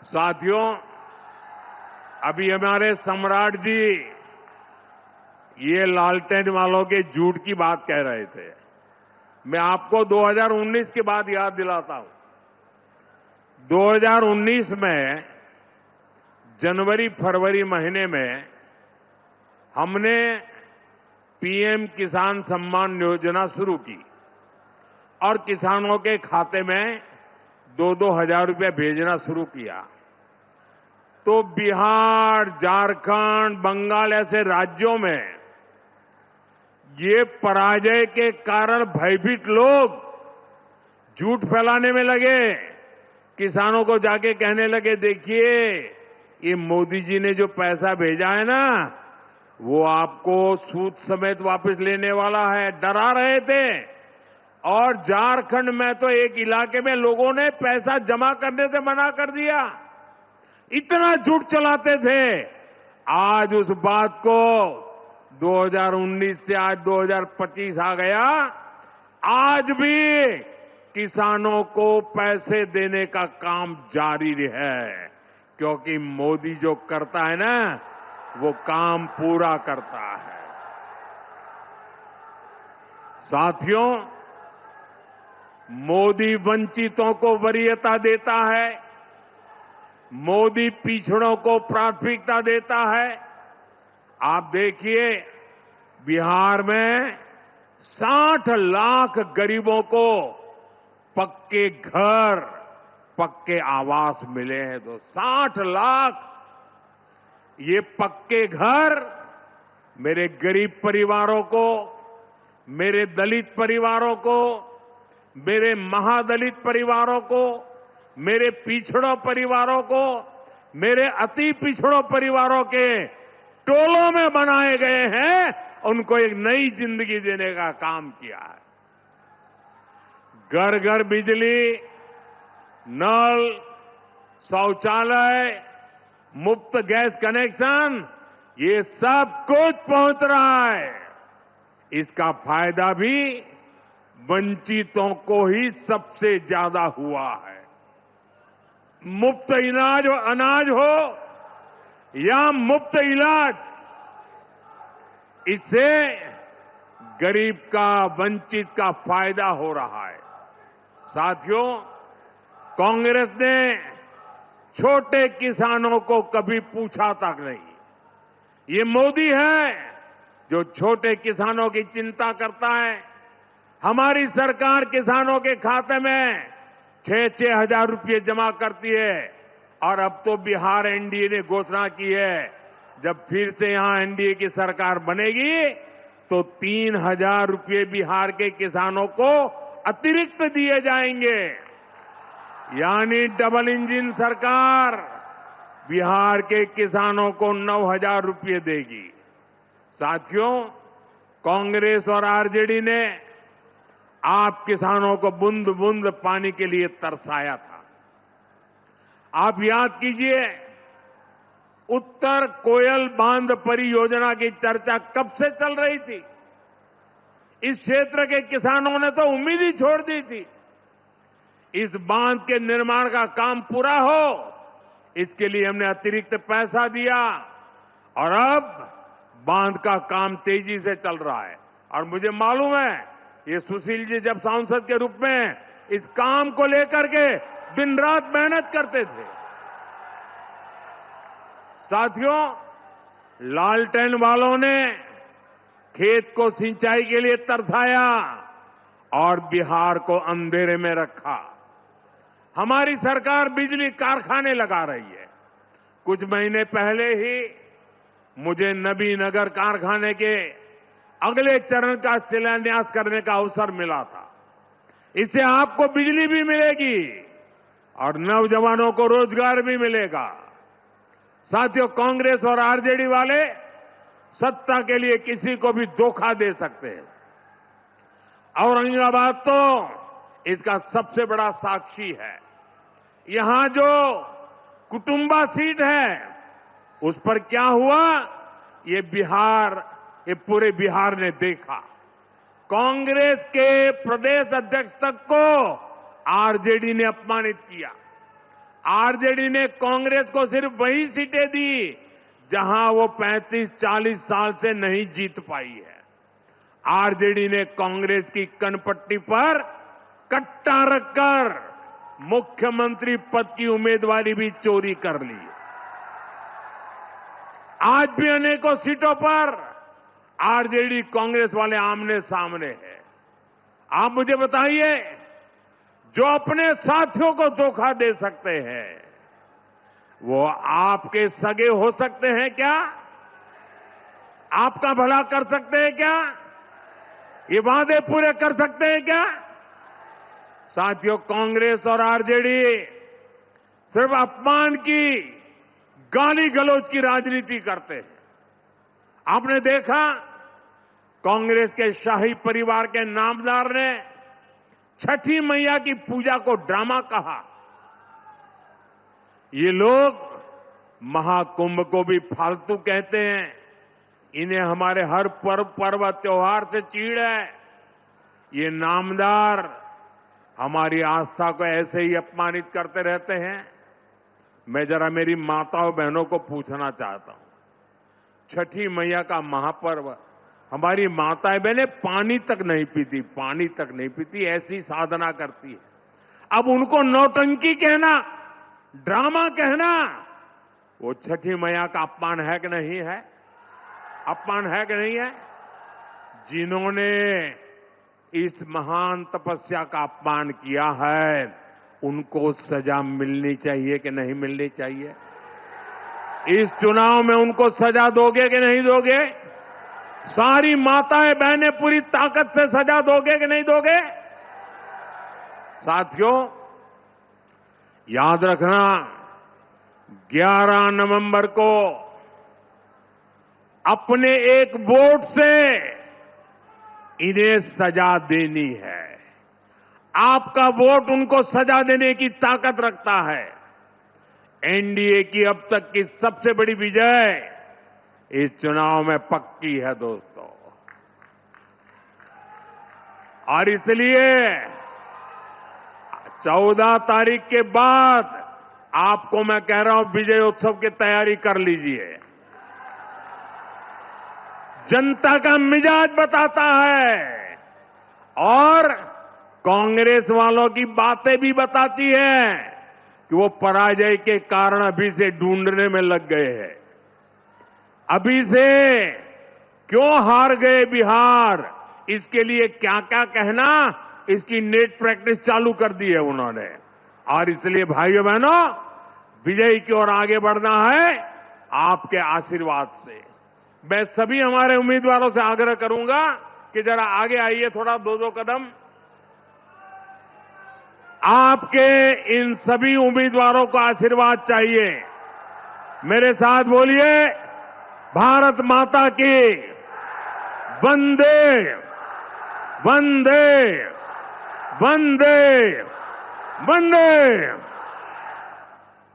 साथियों, अभी हमारे सम्राट जी ये लालटेन वालों के झूठ की बात कह रहे थे। मैं आपको 2019 की बात याद दिलाता हूं। 2019 में जनवरी फरवरी महीने में हमने पीएम किसान सम्मान योजना शुरू की और किसानों के खाते में 2-2 हजार रुपये भेजना शुरू किया। तो बिहार, झारखंड, बंगाल ऐसे राज्यों में ये पराजय के कारण भयभीत लोग झूठ फैलाने में लगे। किसानों को जाके कहने लगे, देखिए ये मोदी जी ने जो पैसा भेजा है ना, वो आपको सूद समेत वापस लेने वाला है। डरा रहे थे। और झारखंड में तो एक इलाके में लोगों ने पैसा जमा करने से मना कर दिया। इतना झूठ चलाते थे। आज उस बात को 2019 से आज 2025 आ गया। आज भी किसानों को पैसे देने का काम जारी है, क्योंकि मोदी जो करता है ना, वो काम पूरा करता है। साथियों, मोदी वंचितों को वरीयता देता है, मोदी पिछड़ों को प्राथमिकता देता है। आप देखिए, बिहार में 60 लाख गरीबों को पक्के घर, पक्के आवास मिले हैं। तो 60 लाख ये पक्के घर मेरे गरीब परिवारों को, मेरे दलित परिवारों को, मेरे महादलित परिवारों को, मेरे पिछड़ों परिवारों को, मेरे अति पिछड़ों परिवारों के टोलों में बनाए गए हैं। उनको एक नई जिंदगी देने का काम किया है। घर घर बिजली, नल, शौचालय, मुफ्त गैस कनेक्शन, ये सब कुछ पहुंच रहा है। इसका फायदा भी वंचितों को ही सबसे ज्यादा हुआ है। मुफ्त अनाज हो या मुफ्त इलाज, इससे गरीब का, वंचित का फायदा हो रहा है। साथियों, कांग्रेस ने छोटे किसानों को कभी पूछा तक नहीं। ये मोदी है जो छोटे किसानों की चिंता करता है। हमारी सरकार किसानों के खाते में 6-6 हजार रुपये जमा करती है। और अब तो बिहार एनडीए ने घोषणा की है, जब फिर से यहां एनडीए की सरकार बनेगी तो 3,000 रुपये बिहार के किसानों को अतिरिक्त दिए जाएंगे। यानी डबल इंजन सरकार बिहार के किसानों को 9,000 रुपये देगी। साथियों, कांग्रेस और आरजेडी ने आप किसानों को बूंद बूंद पानी के लिए तरसाया था। आप याद कीजिए, उत्तर कोयल बांध परियोजना की चर्चा कब से चल रही थी। इस क्षेत्र के किसानों ने तो उम्मीद ही छोड़ दी थी। इस बांध के निर्माण का काम पूरा हो, इसके लिए हमने अतिरिक्त पैसा दिया और अब बांध का काम तेजी से चल रहा है। और मुझे मालूम है, ये सुशील जी जब सांसद के रूप में इस काम को लेकर के दिन रात मेहनत करते थे। साथियों, लालटेन वालों ने खेत को सिंचाई के लिए तरसाया और बिहार को अंधेरे में रखा। हमारी सरकार बिजली कारखाने लगा रही है। कुछ महीने पहले ही मुझे नबीनगर कारखाने के अगले चरण का शिलान्यास करने का अवसर मिला था। इससे आपको बिजली भी मिलेगी और नौजवानों को रोजगार भी मिलेगा। साथियों, कांग्रेस और आरजेडी वाले सत्ता के लिए किसी को भी धोखा दे सकते हैं। औरंगाबाद तो इसका सबसे बड़ा साक्षी है। यहां जो कुटुंबा सीट है, उस पर क्या हुआ, ये पूरे बिहार ने देखा। कांग्रेस के प्रदेश अध्यक्ष तक को आरजेडी ने अपमानित किया। आरजेडी ने कांग्रेस को सिर्फ वही सीटें दी जहां वो 35-40 साल से नहीं जीत पाई है। आरजेडी ने कांग्रेस की कनपट्टी पर कट्टा रखकर मुख्यमंत्री पद की उम्मीदवारी भी चोरी कर ली। आज भी अनेकों सीटों पर आरजेडी कांग्रेस वाले आमने सामने हैं। आप मुझे बताइए, जो अपने साथियों को धोखा दे सकते हैं वो आपके सगे हो सकते हैं क्या? आपका भला कर सकते हैं क्या? ये वादे पूरे कर सकते हैं क्या? साथियों, कांग्रेस और आरजेडी सिर्फ अपमान की, गाली गलौज की राजनीति करते हैं। आपने देखा, कांग्रेस के शाही परिवार के नामदार ने छठी मैया की पूजा को ड्रामा कहा। ये लोग महाकुंभ को भी फालतू कहते हैं। इन्हें हमारे हर पर्व त्योहार से चीड़ है। ये नामदार हमारी आस्था को ऐसे ही अपमानित करते रहते हैं। मैं जरा मेरी माताओं बहनों को पूछना चाहता हूं, छठी मैया का महापर्व, हमारी माताएं बहनें पानी तक नहीं पीती, ऐसी साधना करती है। अब उनको नौटंकी कहना, ड्रामा कहना, वो छठी मैया का अपमान है कि नहीं है? अपमान है कि नहीं है? जिन्होंने इस महान तपस्या का अपमान किया है, उनको सजा मिलनी चाहिए कि नहीं मिलनी चाहिए? इस चुनाव में उनको सजा दोगे कि नहीं दोगे? सारी माताएं बहनें पूरी ताकत से सजा दोगे कि नहीं दोगे? साथियों, याद रखना, 11 नवंबर को अपने एक वोट से इन्हें सजा देनी है। आपका वोट उनको सजा देने की ताकत रखता है। एनडीए की अब तक की सबसे बड़ी विजय इस चुनाव में पक्की है दोस्तों। और इसलिए 14 तारीख के बाद आपको मैं कह रहा हूं, विजय उत्सव की तैयारी कर लीजिए। जनता का मिजाज बताता है और कांग्रेस वालों की बातें भी बताती है कि वो पराजय के कारण अभी से ढूंढने में लग गए हैं। अभी से क्यों हार गए बिहार, इसके लिए क्या क्या कहना, इसकी नेट प्रैक्टिस चालू कर दी है उन्होंने। और इसलिए भाइयों बहनों, विजय की ओर आगे बढ़ना है आपके आशीर्वाद से। मैं सभी हमारे उम्मीदवारों से आग्रह करूंगा कि जरा आगे आइए, थोड़ा 2-2 कदम। आपके इन सभी उम्मीदवारों को आशीर्वाद चाहिए। मेरे साथ बोलिए, भारत माता की वंदे वंदे वंदे वंदे।